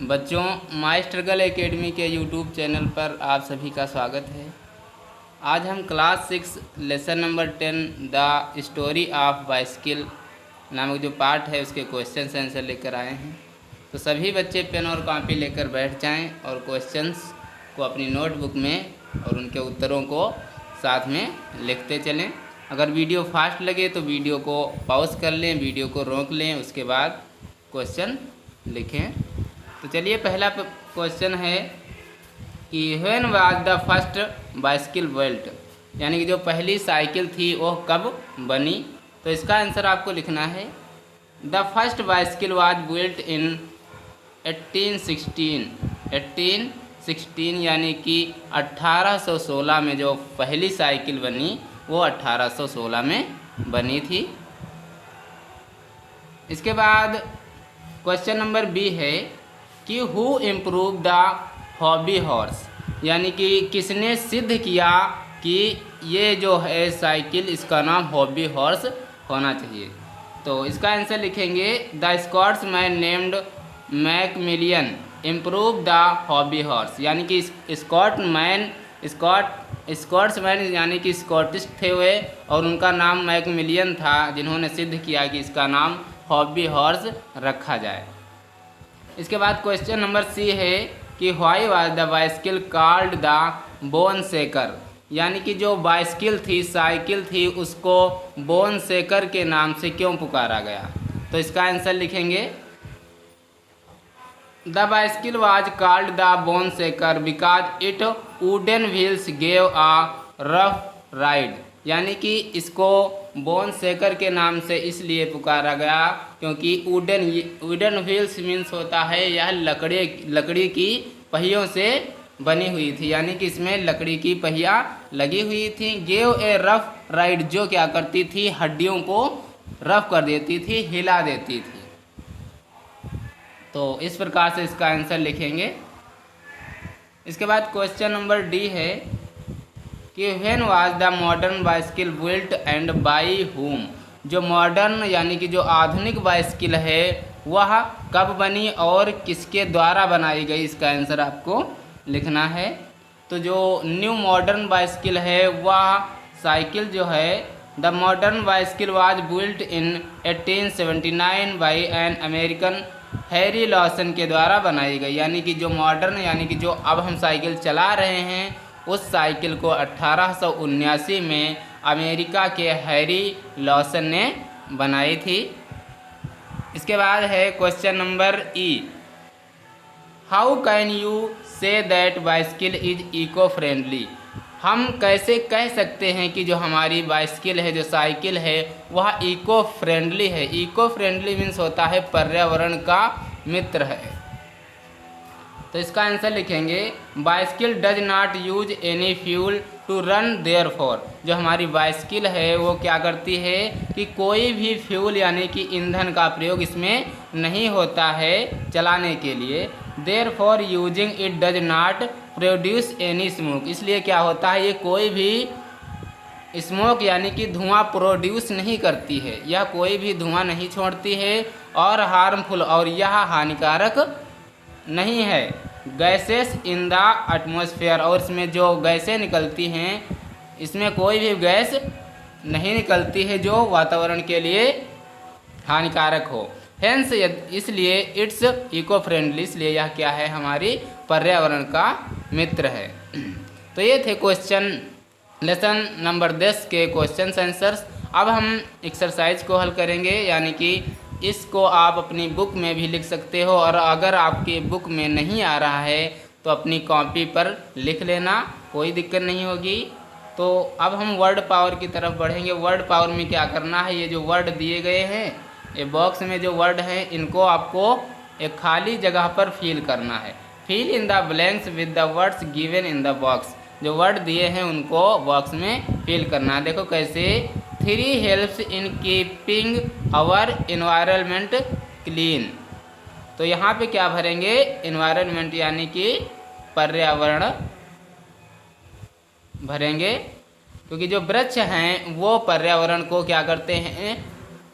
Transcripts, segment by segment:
बच्चों, माई struggle academy के YouTube channel पर आप सभी का स्वागत है। आज हम class 6 lesson number 10 the story of bicycle नामक जो पार्ट है उसके क्वेश्चन आंसर लेकर आए हैं। तो सभी बच्चे पेन और कॉपी लेकर बैठ जाएं और क्वेश्चंस को अपनी नोटबुक में और उनके उत्तरों को साथ में लिखते चलें। अगर वीडियो फास्ट लगे तो वीडियो को पॉज कर लें, वीडियो को रोक लें, उसके बाद क्वेश्चन लिखें। तो चलिए, पहला क्वेश्चन है कि when was the first bicycle built, यानी कि जो पहली साइकिल थी वो कब बनी। तो इसका आंसर आपको लिखना है the first bicycle was built in 1816 यानी कि 1816 में जो पहली साइकिल बनी वो 1816 में बनी थी। इसके बाद क्वेश्चन नंबर बी है कि who improve the hobby horse, यानी कि किसने सिद्ध किया कि ये जो है साइकिल इसका नाम हॉबी हॉर्स होना चाहिए। तो इसका आंसर लिखेंगे the Scotsman named McMillan improve the hobby horse, यानी कि स्कॉट्समैन यानी कि स्कॉटिश थे वे और उनका नाम मैकमिलियन था, जिन्होंने सिद्ध किया कि इसका नाम हॉबी हॉर्स रखा जाए। इसके बाद क्वेश्चन नंबर सी है कि why was the bicycle called the bone shaker, यानी कि जो बाइसिकल थी, साइकिल थी, उसको बोन शेकर के नाम से क्यों पुकारा गया। तो इसका आंसर लिखेंगे the bicycle was called the bone shaker because it wouldn't wheels gave a rough ride, यानी कि इसको बोन शेकर के नाम से इसलिए पुकारा गया क्योंकि वुडन व्हील्स मीन्स होता है यह लकड़ी की पहियों से बनी हुई थी, यानी कि इसमें लकड़ी की पहिया लगी हुई थी। गेव ए रफ राइड, जो क्या करती थी, हड्डियों को रफ कर देती थी, हिला देती थी। तो इस प्रकार से इसका आंसर लिखेंगे। इसके बाद क्वेश्चन नंबर डी है कि when was the modern bicycle built and by हुम, जो मॉडर्न यानी कि जो आधुनिक बाइसिकल है वह कब बनी और किसके द्वारा बनाई गई, इसका आंसर आपको लिखना है। तो जो न्यू मॉडर्न बाइसिकल है वह साइकिल जो है the modern bicycle was built in 1879 by an American Harry Lawson के द्वारा बनाई गई, यानी कि जो मॉडर्न यानी कि जो अब हम साइकिल चला रहे हैं उस साइकिल को 1879 में अमेरिका के हैरी लॉसन ने बनाई थी। इसके बाद है question number E, how can you say that bicycle is eco friendly, हम कैसे कह सकते हैं कि जो हमारी बाइसिकल है, जो साइकिल है, वह इको फ्रेंडली है। इको फ्रेंडली मीन्स होता है पर्यावरण का मित्र है। तो इसका आंसर लिखेंगे bicycle does not use any fuel to run therefore, जो हमारी बाइसिकल है वो क्या करती है कि कोई भी फ्यूल यानी कि ईंधन का प्रयोग इसमें नहीं होता है चलाने के लिए। Therefore using it does not produce any smoke, इसलिए क्या होता है, ये कोई भी स्मोक यानी कि धुआं प्रोड्यूस नहीं करती है, यह कोई भी धुआं नहीं छोड़ती है और हार्मफुल और यह हानिकारक नहीं है। गैसेस इन द एटमॉस्फेयर, और इसमें जो गैसें निकलती हैं इसमें कोई भी गैस नहीं निकलती है जो वातावरण के लिए हानिकारक हो। हेंस इसलिए इट्स इको फ्रेंडली, इसलिए यह क्या है, हमारी पर्यावरण का मित्र है। तो ये थे क्वेश्चन लेसन नंबर 10 के क्वेश्चन आंसर्स। अब हम एक्सरसाइज को हल करेंगे, यानी कि इसको आप अपनी बुक में भी लिख सकते हो और अगर आपकी बुक में नहीं आ रहा है तो अपनी कॉपी पर लिख लेना, कोई दिक्कत नहीं होगी। तो अब हम वर्ड पावर की तरफ बढ़ेंगे। वर्ड पावर में क्या करना है, ये जो वर्ड दिए गए हैं, ये बॉक्स में जो वर्ड हैं, इनको आपको एक खाली जगह पर फिल करना है। Fill in the blanks with the words given in the box, जो वर्ड दिए हैं उनको बॉक्स में फिल करना है। देखो कैसे, 3 helps in keeping our environment clean, तो यहाँ पे क्या भरेंगे, एनवायरनमेंट यानी कि पर्यावरण भरेंगे, क्योंकि जो वृक्ष हैं वो पर्यावरण को क्या करते हैं,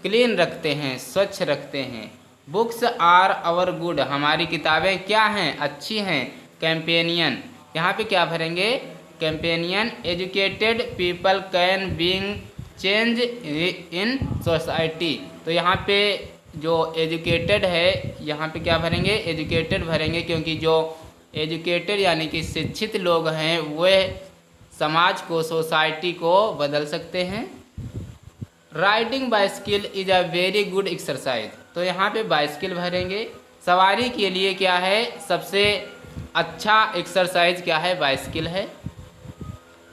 क्लीन रखते हैं, स्वच्छ रखते हैं। बुक्स आर आवर गुड, हमारी किताबें क्या हैं, अच्छी हैं। कैंपेनियन, यहाँ पे क्या भरेंगे, companion. Educated people can being change in society, तो यहाँ पे जो एजुकेटेड है यहाँ पे क्या भरेंगे, एजुकेटेड भरेंगे, क्योंकि जो एजुकेटेड यानी कि शिक्षित लोग हैं वे समाज को, सोसाइटी को बदल सकते हैं। Riding bicycle is a very good exercise, तो यहाँ पे बाइसिकल भरेंगे। सवारी के लिए क्या है, सबसे अच्छा एक्सरसाइज क्या है, बाइसिकल है।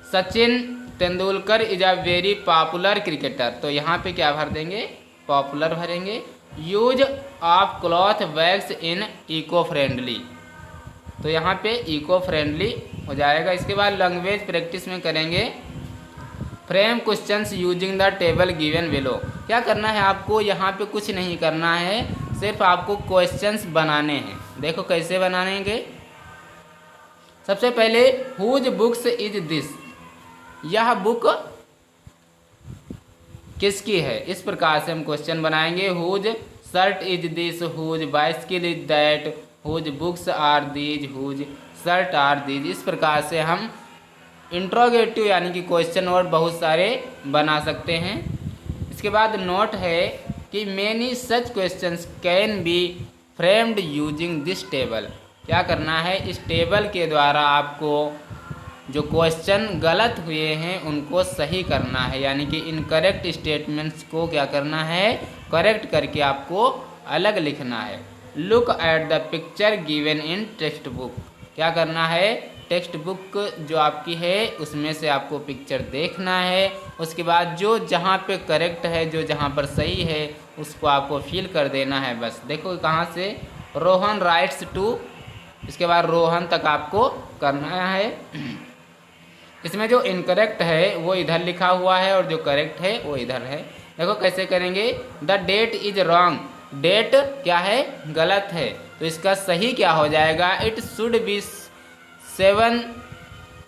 Sachin Tendulkar is a very popular cricketer, तो यहाँ पे क्या भर देंगे, पॉपुलर भरेंगे। Use of cloth bags in eco friendly, तो यहाँ पे इको फ्रेंडली हो जाएगा। इसके बाद लैंग्वेज प्रैक्टिस में करेंगे। Frame questions using the table given below, क्या करना है आपको, यहाँ पे कुछ नहीं करना है, सिर्फ आपको क्वेश्चंस बनाने हैं। देखो कैसे बनाएंगे। सबसे पहले हुज बुक्स इज दिस, यह बुक किसकी है, इस प्रकार से हम क्वेश्चन बनाएंगे। Whose shirt is this, whose bicycle is that, whose books are these, whose shirt are these. इस प्रकार से हम इंट्रोगेटिव यानी कि क्वेश्चन और बहुत सारे बना सकते हैं। इसके बाद नोट है कि many such questions can be framed using this table, क्या करना है, इस टेबल के द्वारा आपको जो क्वेश्चन गलत हुए हैं उनको सही करना है, यानी कि इनकरेक्ट स्टेटमेंट्स को क्या करना है, करेक्ट करके आपको अलग लिखना है। Look at the picture given in text book, क्या करना है, टेक्स्ट बुक जो आपकी है उसमें से आपको पिक्चर देखना है। उसके बाद जो जहाँ पे करेक्ट है, जो जहाँ पर सही है उसको आपको फिल कर देना है। बस देखो कहाँ से, रोहन राइट्स टू, इसके बाद रोहन तक आपको करना है। इसमें जो इनकरेक्ट है वो इधर लिखा हुआ है और जो करेक्ट है वो इधर है। देखो कैसे करेंगे। The date is wrong, date क्या है, गलत है, तो इसका सही क्या हो जाएगा, इट शुड बी 7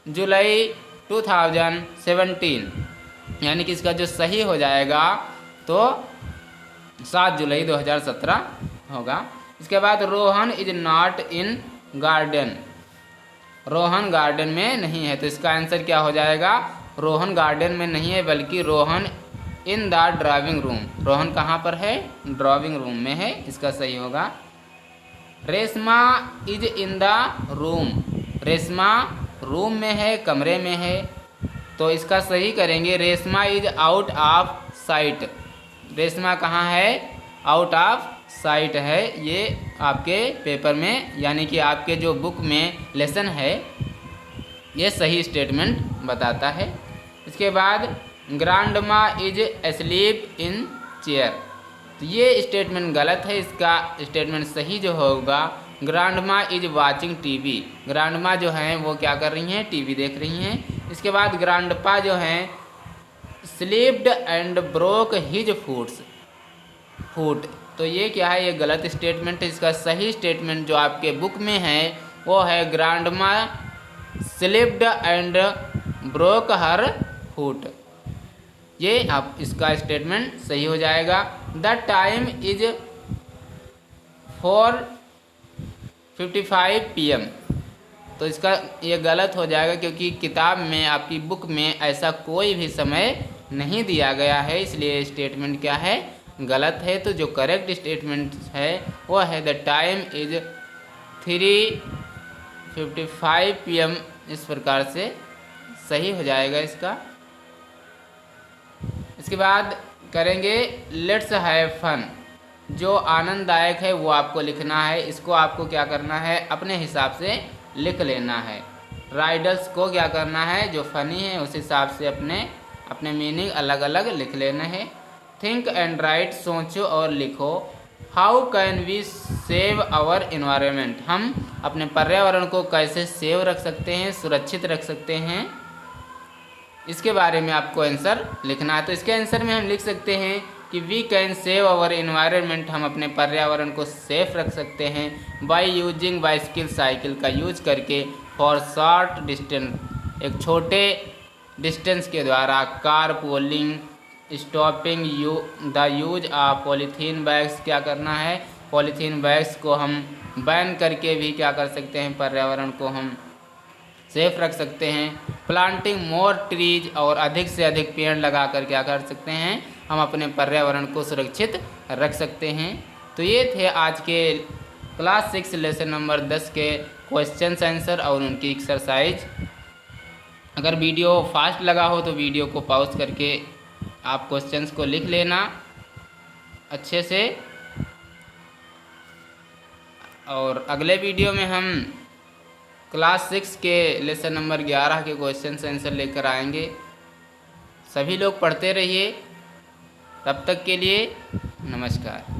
जुलाई 2017, यानी कि इसका जो सही हो जाएगा तो 7 जुलाई 2017 होगा। इसके बाद Rohan is not in garden, Rohan garden में नहीं है, तो इसका आंसर क्या हो जाएगा, रोहन गार्डन में नहीं है बल्कि Rohan in the driving room, Rohan कहाँ पर है, ड्राइविंग रूम में है, इसका सही होगा। Reshma is in the room, Reshma room में है, कमरे में है, तो इसका सही करेंगे। Reshma is out of site, Reshma कहाँ है, आउट ऑफ साइट है, ये आपके पेपर में यानी कि आपके जो बुक में लेसन है ये सही स्टेटमेंट बताता है। इसके बाद ग्रांडमा इज एस्लीप इन चेयर, तो ये स्टेटमेंट गलत है, इसका स्टेटमेंट सही जो होगा ग्रांडमा इज वाचिंग टीवी, ग्रांडमा जो हैं वो क्या कर रही हैं, टीवी देख रही हैं। इसके बाद ग्रांडपा जो हैं स्लीप्ड एंड ब्रोक हिज फूट, तो ये क्या है, ये गलत स्टेटमेंट है, इसका सही स्टेटमेंट जो आपके बुक में है वो है ग्रांडमा स्लिप्ड एंड ब्रोक हर फूट, ये आप इसका स्टेटमेंट सही हो जाएगा। द टाइम इज 4:55 PM, तो इसका ये गलत हो जाएगा क्योंकि किताब में आपकी बुक में ऐसा कोई भी समय नहीं दिया गया है, इसलिए स्टेटमेंट क्या है, गलत है। तो जो करेक्ट स्टेटमेंट है वो है द टाइम इज 3:55 PM, इस प्रकार से सही हो जाएगा इसका। इसके बाद करेंगे लेट्स हैव फन, जो आनंददायक है वो आपको लिखना है, इसको आपको क्या करना है, अपने हिसाब से लिख लेना है। राइडल्स को क्या करना है, जो फनी है उस हिसाब से अपने मीनिंग अलग अलग लिख लेना है। थिंक एंड राइट, सोचो और लिखो। How can we save our environment, हम अपने पर्यावरण को कैसे सेव रख सकते हैं, सुरक्षित रख सकते हैं, इसके बारे में आपको आंसर लिखना है। तो इसके आंसर में हम लिख सकते हैं कि we can save our environment, हम अपने पर्यावरण को सेफ रख सकते हैं बाय यूजिंग बाइसिकल, साइकिल का यूज करके, फॉर शॉर्ट डिस्टेंस, एक छोटे डिस्टेंस के द्वारा, car pooling, stopping the use of polythene bags, क्या करना है, पॉलीथीन बैग्स को हम बैन करके भी क्या कर सकते हैं, पर्यावरण को हम सेफ रख सकते हैं। प्लांटिंग मोर ट्रीज, और अधिक से अधिक पेड़ लगा कर क्या कर सकते हैं, हम अपने पर्यावरण को सुरक्षित रख सकते हैं। तो ये थे आज के क्लास 6 लेसन नंबर 10 के क्वेश्चन आंसर और उनकी एक्सरसाइज। अगर वीडियो फास्ट लगा हो तो वीडियो को पॉज करके आप क्वेश्चंस को लिख लेना अच्छे से, और अगले वीडियो में हम क्लास 6 के लेसन नंबर 11 के क्वेश्चन आंसर लेकर आएंगे। सभी लोग पढ़ते रहिए। तब तक के लिए नमस्कार।